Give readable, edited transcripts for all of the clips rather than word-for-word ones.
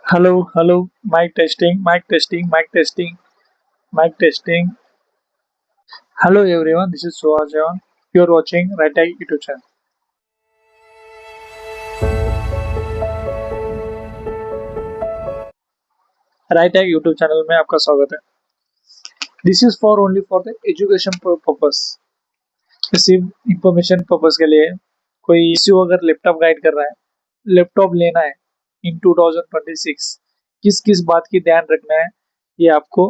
Hello, hello, mic testing, mic testing, mic testing, mic testing. Hello everyone, this is Suhajan. You are watching Right Tech YouTube channel. Right Tech YouTube channel में आपका स्वागत है. This is for only for the education purpose. सिर्फ information purpose के लिए. कोई issue अगर laptop guide कर रहा है, लैपटॉप लेना है इन 2026, किस किस बात की ध्यान रखना है ये आपको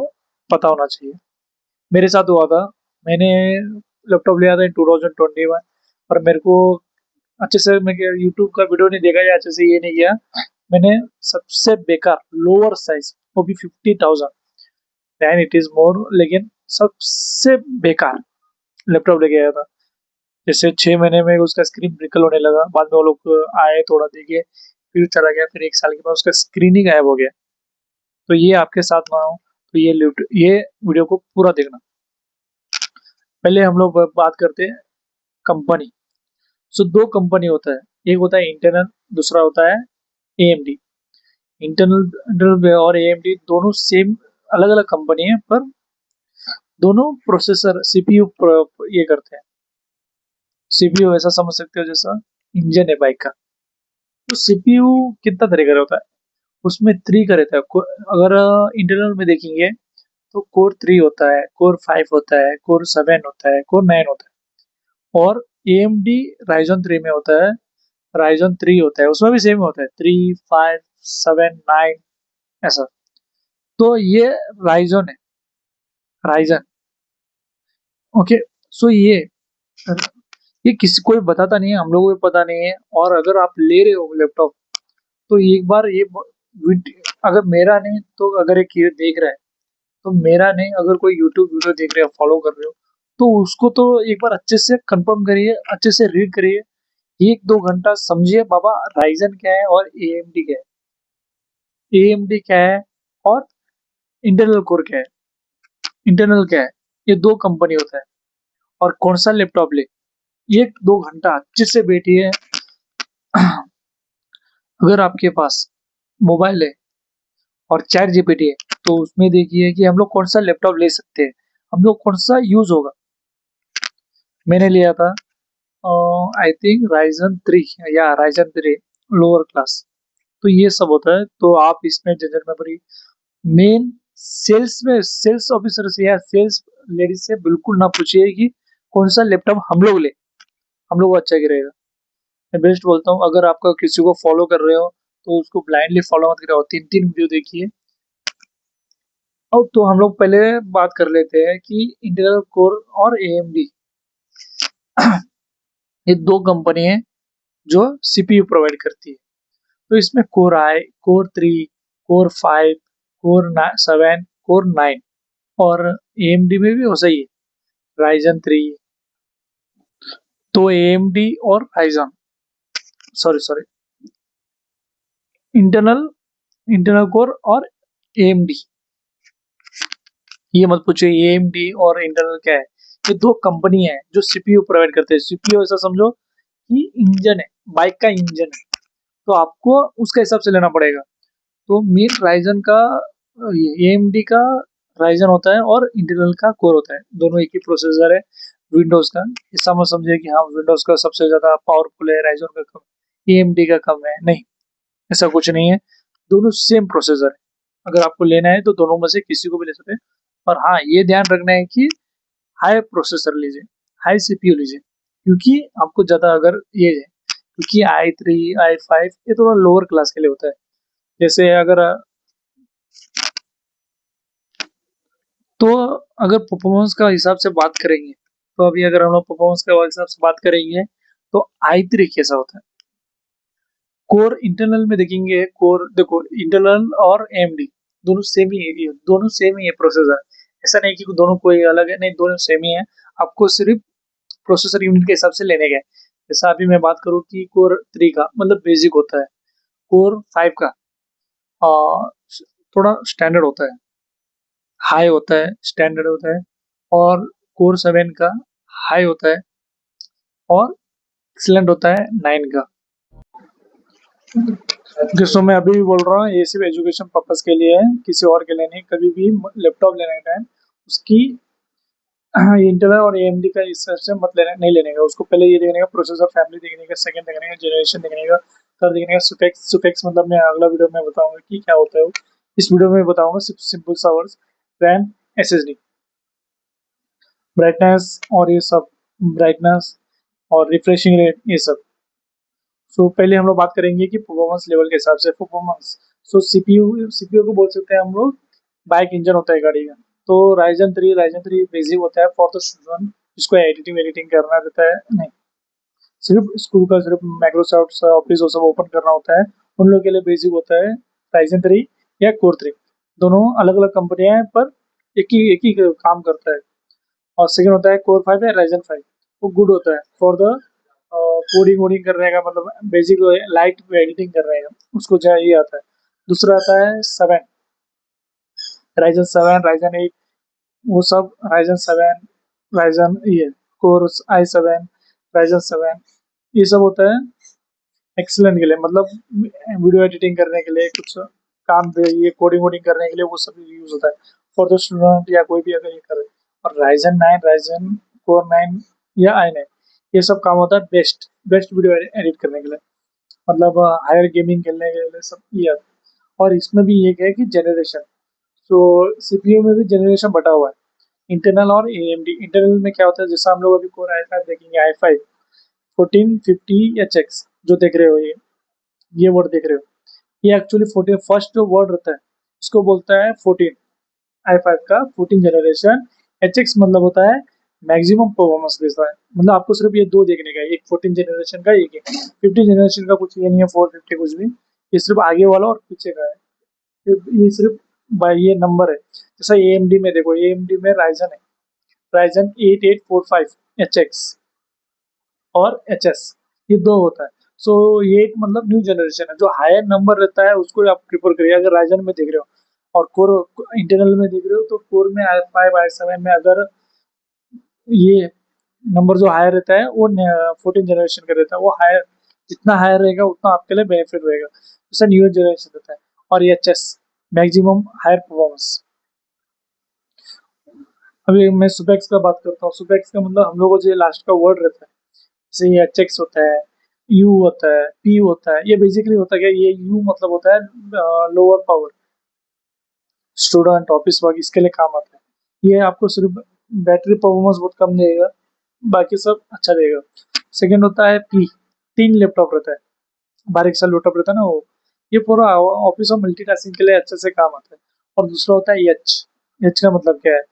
पता होना चाहिए. मेरे साथ हुआ था. मैंने लैपटॉप लिया था इन 2021 और मेरे को अच्छे से मैं यूट्यूब का वीडियो नहीं देखा या अच्छे से ये नहीं किया. मैंने सबसे बेकार लोअर साइज, वो भी 50,000, दैन इट इज मोर, लेकिन सबसे बेकार लैपटॉप लेके आया था. जैसे 6 महीने में उसका स्क्रीन ब्रिकल होने लगा. बाद में वो लोग आए, थोड़ा देखे, फिर चला गया. फिर 1 साल के बाद उसका स्क्रीन ही गायब हो गया. तो ये आपके साथ ना हो तो ये वीडियो को पूरा देखना. पहले हम लोग बात करते हैं कंपनी. सो दो कंपनी होता है. एक होता है इंटरनल, दूसरा होता है AMD. इंटरनल और AMD दोनों सेम, अलग अलग कंपनी है, पर दोनों प्रोसेसर CPU ये करते हैं. CPU ऐसा समझ सकते हो जैसा इंजन है बाइक का. तो CPU कितना तरीके का होता है, उसमें 3 का रहता है. अगर इंटरनल में देखेंगे तो कोर 3 होता है, कोर 5 होता है, कोर 7 होता है, कोर 9 होता है. और AMD राइजन 3 में होता है, राइजन 3 होता है. उसमें भी सेम होता है, 3, 5, 7, 9 ऐसा. तो ये राइजन है, राइजन. ओके. सो ये किसी कोई बताता नहीं है, हम लोगों को भी पता नहीं है. और अगर आप ले रहे हो लैपटॉप तो एक बार अगर मेरा नहीं तो अगर एक ये देख रहा है, तो मेरा नहीं, अगर कोई यूट्यूब वीडियो देख रहे हो, फॉलो कर रहे हो, तो उसको तो एक बार अच्छे से कंफर्म करिए, अच्छे से रीड करिए. 1-2 घंटा समझिए बाबा, राइजन क्या है और AMD क्या है, AMD क्या है और इंटरनल कोर क्या है, इंटरनल क्या है. ये दो कंपनी होता है. और कौन सा लैपटॉप ले, 1-2 घंटा अच्छे से बैठिए. अगर आपके पास मोबाइल है और चैट जीपीटी है, तो उसमें देखिए कि हम लोग कौन सा लैपटॉप ले सकते हैं, हम लोग कौन सा यूज होगा. मैंने लिया था आई थिंक राइजन 3 या राइजन 3 लोअर क्लास. तो ये सब होता है. तो आप इसमें झंझट में पड़ी, मेन सेल्स ऑफिसर से या सेल्स लेडीज से बिल्कुल ना पूछिए कि कौन सा लैपटॉप हम लोग ले, हम लोग को अच्छा गिरेगा. मैं बेस्ट बोलता हूँ, अगर आपका किसी को फॉलो कर रहे हो तो उसको ब्लाइंडली फॉलो मत करो, 3-3 वीडियो देखिए. अब तो हम लोग पहले बात कर लेते हैं कि इंटेल कोर और AMD, ये दो कंपनी है जो CPU प्रोवाइड करती है. तो इसमें कोर 3, कोर 5, कोर 7, कोर 9. और AMD में भी वैसा ही है, राइजन 3. तो AMD और Ryzen, sorry, internal internal core और AMD. ये मत पूछिए AMD और इंटरनल क्या है. ये दो कंपनी है जो CPU प्रोवाइड करते हैं. CPU ऐसा समझो कि इंजन है, बाइक का इंजन है. तो आपको उसका हिसाब से लेना पड़ेगा. तो मेन राइजन का, AMD का राइजन होता है और इंटेल का कोर होता है. दोनों एक ही प्रोसेसर है विंडोज का. ऐसा मत समझिए कि हाँ विंडोज का सबसे ज्यादा पावरफुल है, राइजन का कम, AMD का कम है. नहीं, ऐसा कुछ नहीं है. दोनों सेम प्रोसेसर है. अगर आपको लेना है तो दोनों में से किसी को भी ले सकते हैं. और हाँ, ये ध्यान रखना है कि हाई प्रोसेसर लीजिए, हाई CPU लीजिए, क्योंकि आपको ज्यादा अगर ये है, क्योंकि i3 i5 ये थोड़ा लोअर क्लास के लिए होता है. जैसे तो अगर परफॉर्मेंस का हिसाब से बात करेंगे, तो अभी अगर हम लोग परफॉर्मेंस के हिसाब से बात करेंगे तो i3 कैसा होता है. कोर इंटरनल में देखेंगे, कोर देखो, इंटरनल और AMD दोनों सेम ही है, दोनों सेम ही है प्रोसेसर. ऐसा नहीं कि दोनों कोई अलग है, नहीं, दोनों सेम ही है. आपको सिर्फ प्रोसेसर यूनिट के हिसाब से लेने गए. जैसा अभी मैं बात करूँ कि कोर 3 का मतलब बेसिक होता है, कोर 5 का आ, थोड़ा स्टैंडर्ड होता है, हाई होता है, स्टैंडर्ड होता है. और कोर 7 का हाई होता है और एक्सीलेंट होता है 9 का. जिसको मैं अभी भी बोल रहा हूँ, ये सिर्फ एजुकेशन पर्पज के लिए है, किसी और के लिए नहीं। कभी भी लैपटॉप लेने का टाइम उसकी इंटेल और एएमडी का इस तरह से मत लेने नहीं लेने का। उसको पहले ये देखने का प्रोसेसर फैमिली देखने का, सेकंड देखने का जनरेशन देखने का, थर्ड देखने का सुपेक्स। सुपेक्स मतलब मैं अगला वीडियो में बताऊंगा कि क्या होता है वो। इस वीडियो में बताऊंगा सिर्फ सिंपल सा वर्ड्स, रैम, एसएसडी, ब्राइटनेस और ये सब, ब्राइटनेस और रिफ्रेशिंग रेट ये सब। सो पहले हम लोग बात करेंगे कि परफॉर्मेंस लेवल के हिसाब से परफॉर्मेंस। सो सीपीयू को बोल सकते हैं हम लोग बाइक इंजन होता है गाड़ी का। तो राइजन 3 बेसिक होता है फॉर द स्टूडेंट जिसको एडिटिंग एडिटिंग करना रहता है, नहीं सिर्फ स्कूल का सिर्फ माइक्रोसॉफ्ट ऑफिस वो सब ओपन करना होता है, उन लोगों के लिए बेसिक होता है राइजन 3 या कोर 3। दोनों अलग अलग कंपनियां हैं पर एक ही काम करता है। और सेकंड होता है कोर 5 या राइजन 5। वो गुड होता है फॉर द कोडिंग वोडिंग करने का, मतलब बेसिक लाइट एडिटिंग कर रहे हैं उसको चाहिए आता है। दूसरा आता है 7, राइजन 7, राइजन 8, वो सब राइजन 7, राइजन ये कोर i7, राइजन 7, ये सब होता है एक्सीलेंट के लिए, मतलब वीडियो एडिटिंग करने के लिए, कुछ काम पे ये कोडिंग वोडिंग करने के लिए वो सब यूज होता है फॉर द स्टूडेंट या कोई भी अगर ये करे। और राइजन 9, राइजन कोर 9 या i9, ये सब काम होता है बेस्ट बेस्ट वीडियो एडिट करने के लिए, मतलब हायर गेमिंग खेलने के लिए सब ये आता है। और इसमें भी ये है कि जनरेशन, तो सीपीयू में भी जनरेशन बटा हुआ है, इंटरनल और एएमडी। इंटरनल में क्या होता है, जैसा हम लोग अभी कोर i5 देखेंगे, i5 1450 HX जो देख रहे हो, ये वर्ड देख रहे हो, ये एक्चुअली 14 फर्स्ट जो वर्ड रहता है उसको बोलता है 14, i5 का 14 जनरेशन। HX मतलब होता है मैक्सिमम परफॉर्मेंस देता है, मतलब आपको सिर्फ ये दो देखने का है, एक 14 जनरेशन का, एक 50 जनरेशन का, कुछ ये नहीं है 450 कुछ भी, ये सिर्फ आगे वाला और पीछे का है। ये सिर्फ बाय ये नंबर है। जैसा एएमडी में देखो, एएमडी में राइजन है, राइजन 8845 HX और HS, ये दो होता है। सो ये एक मतलब न्यू जनरेशन है, जो हायर नंबर रहता है उसको आप प्रिफर करिए अगर राइजन में देख रहे हो। और कोर इंटरनल में देख रहे हो तो कोर में i5 i7 में अगर ये नंबर जो हायर रहता है वो 14 जनरेशन का रहता है, वो हायर जितना हायर रहेगा उतना आपके लिए बेनिफिट रहेगा, जैसा न्यू जनरेशन रहता है। और ये H S maximum higher performance. अभी मैं सुपेक्स का बात करता हूँ। सुपेक्स का मतलब हम लोगों को जो लास्ट का वर्ड रहता है, जैसे ये एच एक्स होता है, यू होता है, पी होता है, ये बेसिकली होता है क्या, ये यू मतलब होता है lower power, student office work इसके लिए काम आता है। ये आपको सिर्फ बैटरी परफॉर्मेंस बहुत कम देगा, बाकी सब अच्छा देगा। सेकंड होता है पी, 3 लैपटॉप रहता है, बारीक सा लैपटॉप रहता है ना वो, ये पूरा ऑफिस और मल्टीटास्किंग के लिए अच्छे से काम आता है। और दूसरा होता है एच, एच का मतलब क्या है,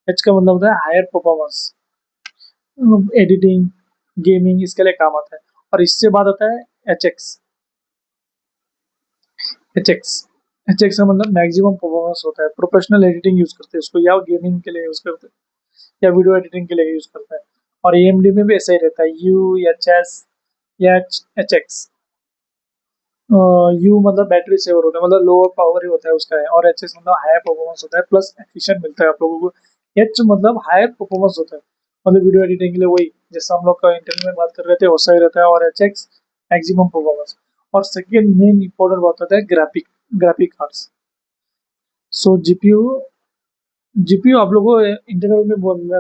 एच का मतलब होता है हायर परफॉर्मेंस, एडिटिंग गेमिंग इसके लिए काम आता है। और इससे बाद आता है H x, H x H x का मतलब मैक्सिमम परफॉर्मेंस होता है, प्रोफेशनल एडिटिंग यूज करते हैं उसको, या गेमिंग के लिए यूज करते हैं, या वीडियो एडिटिंग के लिए यूज करता है। और एएमडी में भी ऐसा ही रहता है, यू एच एस या एच एक्स। यू मतलब बैटरी सेवर होता है, मतलब लोअर पावर ही होता है उसका है, और एच एस मतलब हायर परफॉर्मेंस होता है प्लस एफिशिएंट मिलता है आप लोगों को। एच मतलब हायर परफॉर्मेंस होता है, मतलब वीडियो एडिटिंग के लिए वही जैसा हम लोग का इंटरव्यू में बात कर रहे थे वैसा ही रहता है। और एच एक्स मैक्सिमम परफॉर्मेंस। और सेकेंड मेन इंपॉर्टेंट बात होता है ग्राफिक कार्ड्स। सो जीपीयू आप लोगों को इंटरनल में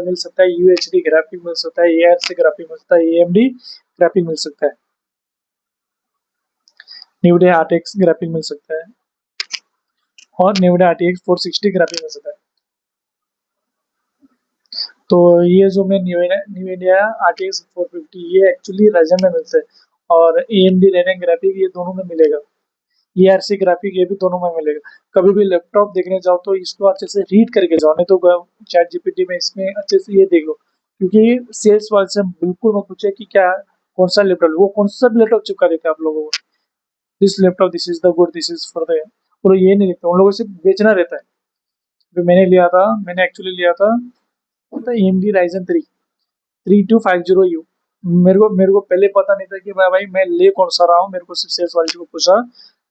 मिल सकता है, यूएचडी ग्राफिक मिल सकता है, एआर से ग्राफिक मिल सकता है, एएमडी ग्राफिक मिल सकता है, NVIDIA RTX ग्राफिक मिल सकता है, और NVIDIA RTX 460 ग्राफिक मिल सकता है। तो ये जो मैं NVIDIA RTX 450 ये एक्चुअली राइजन में मिलते हैं, और AMD Radeon ग्राफिक ये दोनों में मिलेगा, ERC ग्राफिक ये भी दोनों में मिलेगा। कभी भी लैपटॉप देखने जाओ तो इसको अच्छे से रीड करके जाओ, नहीं तो चैट जीपीटी में इसमें अच्छे से ये देख लो, क्योंकि सेल्स वाले से बिल्कुल मत पूछे कि क्या कौन सा लैपटॉप, वो कौन सा लैपटॉप चिपका देते हैं आप लोगों को, this laptop this is the good this is for the, वो ये नहीं देखते, उन लोगों से बेचना रहता है। जो मैंने एक्चुअली लिया था AMD Ryzen 3 3250U। मेरे को पहले पता नहीं था कि भाई मैं ले कौन सा रहा हूँ, मेरे को सिर्फ सेल्स वाले को पूछा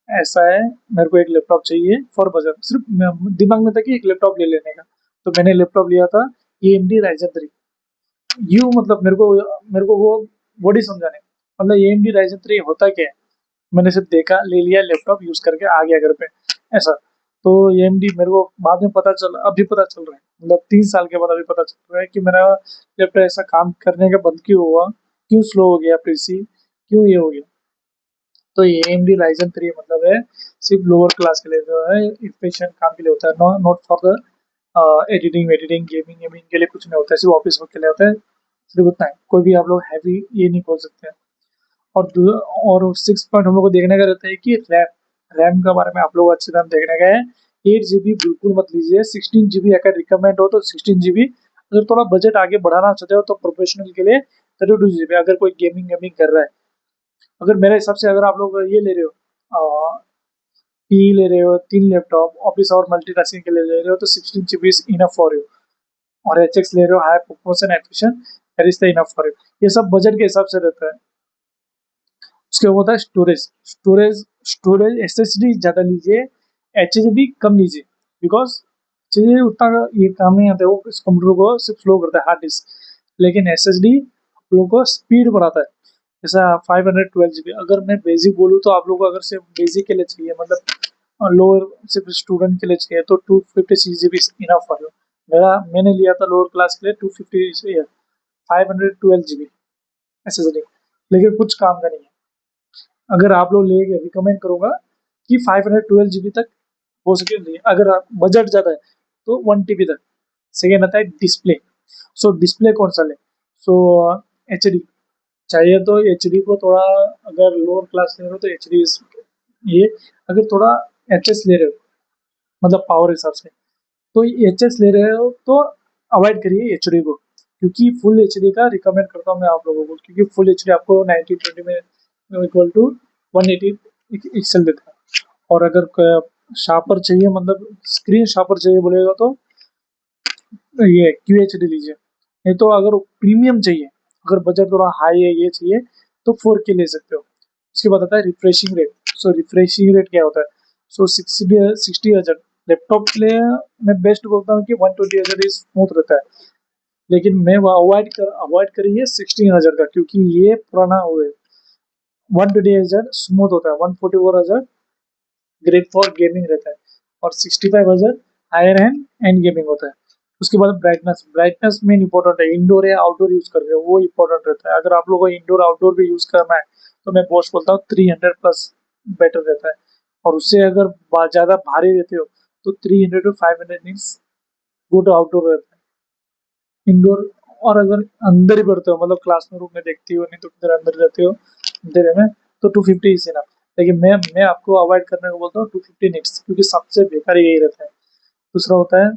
ऐसा है, मेरे को एक लैपटॉप चाहिए फॉर बजट, सिर्फ दिमाग में था कि एक लैपटॉप ले लेने का। तो मैंने लैपटॉप लिया था AMD Ryzen 3 यू, मतलब मेरे को वो वर्ड ही समझा नहीं, मतलब AMD Ryzen 3 होता क्या है। मैंने सिर्फ देखा, ले लिया लैपटॉप, यूज करके आ गया घर पे, ऐसा। तो AMD मेरे को बाद में पता चला, अभी पता चल रहा है, मतलब 3 साल के बाद अभी पता चल रहा है कि मेरा लैपटॉप ऐसा काम करने का बंद क्यों हुआ, क्यों स्लो हो गया पीसी, क्यों ये हो गया। तो ये AMD Ryzen 3 मतलब है सिर्फ लोअर क्लास के लिए जो है, इफिशिएंट काम के लिए होता है, not for the editing wedding gaming gaming के लिए कुछ नहीं होता है, सिर्फ ऑफिस वर्क के लिए होता है, सिर्फ उतना है। कोई भी आप लोग हैवी ये नहीं खोल सकते हैं। और और 6 पॉइंट हम लोग को देखने का रहता है कि रैम रैम के बारे में आप लोग अच्छे से देखने का है। 8 GB बिल्कुल मत लीजिए, 16 GB अगर रिकमेंड हो तो 16 GB। अगर थोड़ा बजट आगे बढ़ाना चाहते हो तो प्रोफेशनल के लिए 32 GB, अगर कोई गेमिंग गेमिंग कर रहा है। अगर मेरे हिसाब से अगर आप लोग ये ले रहे हो, पी ले रहे हो, 3 लैपटॉप ऑफिस और मल्टीटास्किंग के लिए ले रहे हो, तो 16 GB is enough for you. और HX ले रहे हो, high performance efficient, that is the enough for you. ये सब बजट के हिसाब से रहता है। उसके बाद होता है स्टोरेज। स्टोरेज SSD ज़्यादा लीजिए, HDD कम लीजिए, बिकॉज चीज़ें उतना ये काम नहीं आता है, वो इस कंप्यूटर को सिर्फ स्लो करता है, हार्ड डिस्क। लेकिन SSD आप लोगों को स्पीड बढ़ाता है। जैसा 512 GB, अगर मैं बेसिक बोलूँ तो आप लोगों को अगर सिर्फ बेसिक के लिए चाहिए, मतलब लोअर सिर्फ स्टूडेंट के लिए चाहिए, तो 256 GB इनफ फॉर यू। मैंने लिया था लोअर क्लास के लिए 250, 512 GB SSD, लेकिन कुछ काम का नहीं है। अगर आप लोग लेंगे, रिकमेंड करूंगा कि 512 GB तक हो सके लिए। अगर आप बजट ज़्यादा है तो 1 TB तक। सेकेंड आता है डिस्प्ले। सो डिस्प्ले कौन सा ले, सो HD चाहिए तो HD को थोड़ा, अगर लोअर क्लास ले रहे हो तो HD ये, अगर थोड़ा HS ले रहे हो मतलब पावर हिसाब से, तो HS ले रहे हो तो अवॉइड करिए HD को, क्योंकि फुल HD का रिकमेंड करता हूँ मैं आप लोगों को, क्योंकि फुल HD आपको 1920 में इक्वल टू 180 पिक्सल देता है। और अगर शार्पर चाहिए, मतलब स्क्रीन शार्पर चाहिए बोलेगा तो ये QHD लीजिए। नहीं तो अगर प्रीमियम चाहिए, अगर बजट थोड़ा हाई है, ये चाहिए तो 4K ले सकते हो। उसके बाद आता है रिफ्रेशिंग रेट। सो रिफ्रेशिंग रेट क्या होता है, सो 60 हर्ट्ज लैपटॉप के लिए मैं बेस्ट बोलता हूँ कि 120 हर्ट्ज इज स्मूथ रहता है। लेकिन मैं वो अवॉइड करिए 16 हर्ट्ज का, क्योंकि ये पुराना हो है। 120 हर्ट्ज स्मूथ होता है, 144 हर्ट्ज ग्रेट फॉर गेमिंग रहता है, और 65 हर्ट्ज हायर एंड गेमिंग होता है। उसके बाद ब्राइटनेस, ब्राइटनेस मेन इंपॉर्टेंट है, इंडोर या आउटडोर यूज कर रहे हो वो इंपॉर्टेंट रहता है। अगर आप लोगों को इंडोर आउटडोर भी यूज करना है तो मैं बोस्ट बोलता हूँ 300+ बेटर रहता है। और उससे अगर ज़्यादा भारी रहते हो तो 300 to 500 मीन्स गुड आउटडोर रहता है। इंडोर, और अगर अंदर ही पढ़ते हो, मतलब क्लास में रूम में देखती हो, नहीं तो किधर अंदर रहते हो अंधेरे में, तो 250 इज इनफ। लेकिन मैं आपको अवॉइड करने को बोलता हूँ 250 निट्स, क्योंकि सबसे बेकार यही रहता है। दूसरा होता है,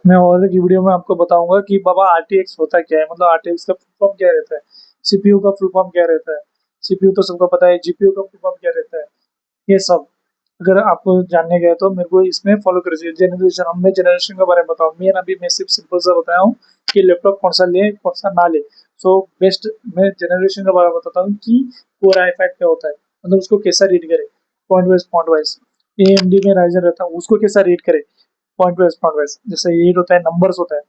मैं और एक वीडियो में आपको बताऊंगा कि बाबा RTX होता क्या है, मतलब RTX का फुल फॉर्म क्या रहता है, CPU का फुल फॉर्म क्या रहता है। CPU तो सबको पता है, GPU का फुल फॉर्म क्या रहता है, ये सब अगर आपको जानने गए तो मेरे को इसमें फॉलो करिए। जनरेशन, हम मैं जनरेशन के बारे में बताऊँ, मैं सिर्फ सिंपल सा बताया हूँ कि लैपटॉप कौन सा ले कौन सा ना ले। सो बेस्ट, मैं जनरेशन के बारे में बताता हूँ कि कोर i5 क्या होता है, मतलब उसको कैसा रीड करे, पॉइंट वाइज। AMD में राइजन रहता है, उसको कैसा रीड करे पॉइंट वाइज, जैसे ये होता है, नंबर्स होता है।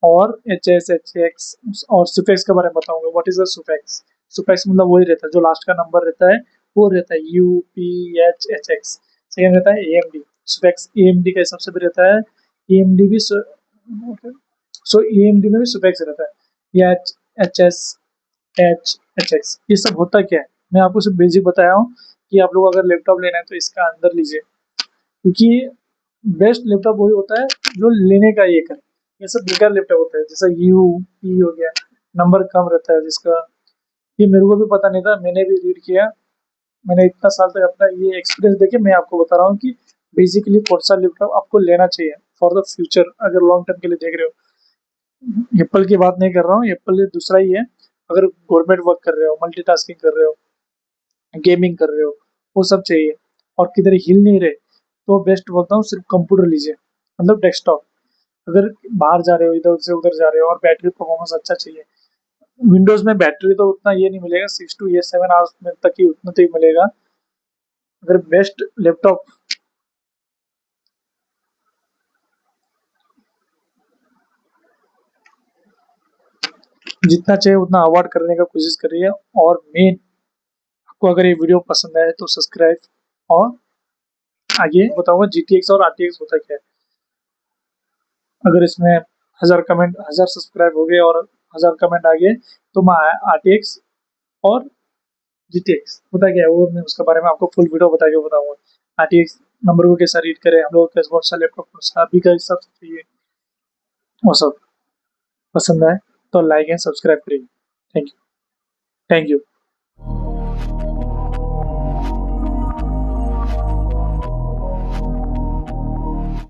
और HX और सुफेक्स के बारे में बताऊंगा, व्हाट इज द सुफेक्स। सुफेक्स मतलब वही रहता है जो लास्ट का नंबर रहता है, वो रहता है UPHHX। सेकेंड रहता है AMD। सुफेक्स AMD के हिसाब से भी रहता है, AMD भी सो AMD में भी सुफेक्स रहता है, या HS HHX। ये सब होता क्या है, मैं आपको सिर्फ बेसिक बताया हूँ कि आप लोग अगर लैपटॉप लेना है तो इसका अंदर लीजिए, क्योंकि बेस्ट लैपटॉप वही होता है जो लेने का ये करे। ये सब बेकार लैपटॉप होता है, जैसा UP हो गया, नंबर कम रहता है जिसका। ये मेरे को भी पता नहीं था, मैंने भी रीड किया। मैंने इतना साल तक अपना ये एक्सपीरियंस देखे मैं आपको बता रहा हूँ कि बेसिकली कौन सा लैपटॉप आपको लेना चाहिए फॉर द फ्यूचर, अगर लॉन्ग टर्म के लिए देख रहे हो। एप्पल की बात नहीं कर रहा हूँ, एप्पल दूसरा ही है। अगर गवर्नमेंट वर्क कर रहे हो, मल्टीटास्किंग कर रहे हो, गेमिंग कर रहे हो, वो सब चाहिए, और किधर हिल नहीं रहे, तो बेस्ट बोलता हूँ सिर्फ कंप्यूटर लीजिए, मतलब डेस्कटॉप। अगर बाहर जा रहे हो, इधर से उधर जा रहे हो और बैटरी परफॉर्मेंस अच्छा चाहिए, विंडोज में बैटरी तो उतना ये नहीं मिलेगा, 6 to 7 आवर्स में तक ही उतना तक मिलेगा। अगर बेस्ट लैपटॉप जितना चाहिए उतना अवॉइड करने का कोशिश करिए। और मेन, आपको अगर ये वीडियो पसंद आए तो सब्सक्राइब। और आगे बताऊंगा GTX और RTX होता क्या है। अगर इसमें 1000 हो गए और 1000 कमेंट आ गए तो मैं RTX और GTX होता क्या है वो मैं उसके बारे में आपको फुल वीडियो बता के बताऊंगा। RTX नंबर को कैसा रीड करें, हम लोग कैसे कौन सा लैपटॉप अभी का सब चाहिए, वो सब पसंद आए तो लाइक एंड सब्सक्राइब करिए। Thank you. Thank you.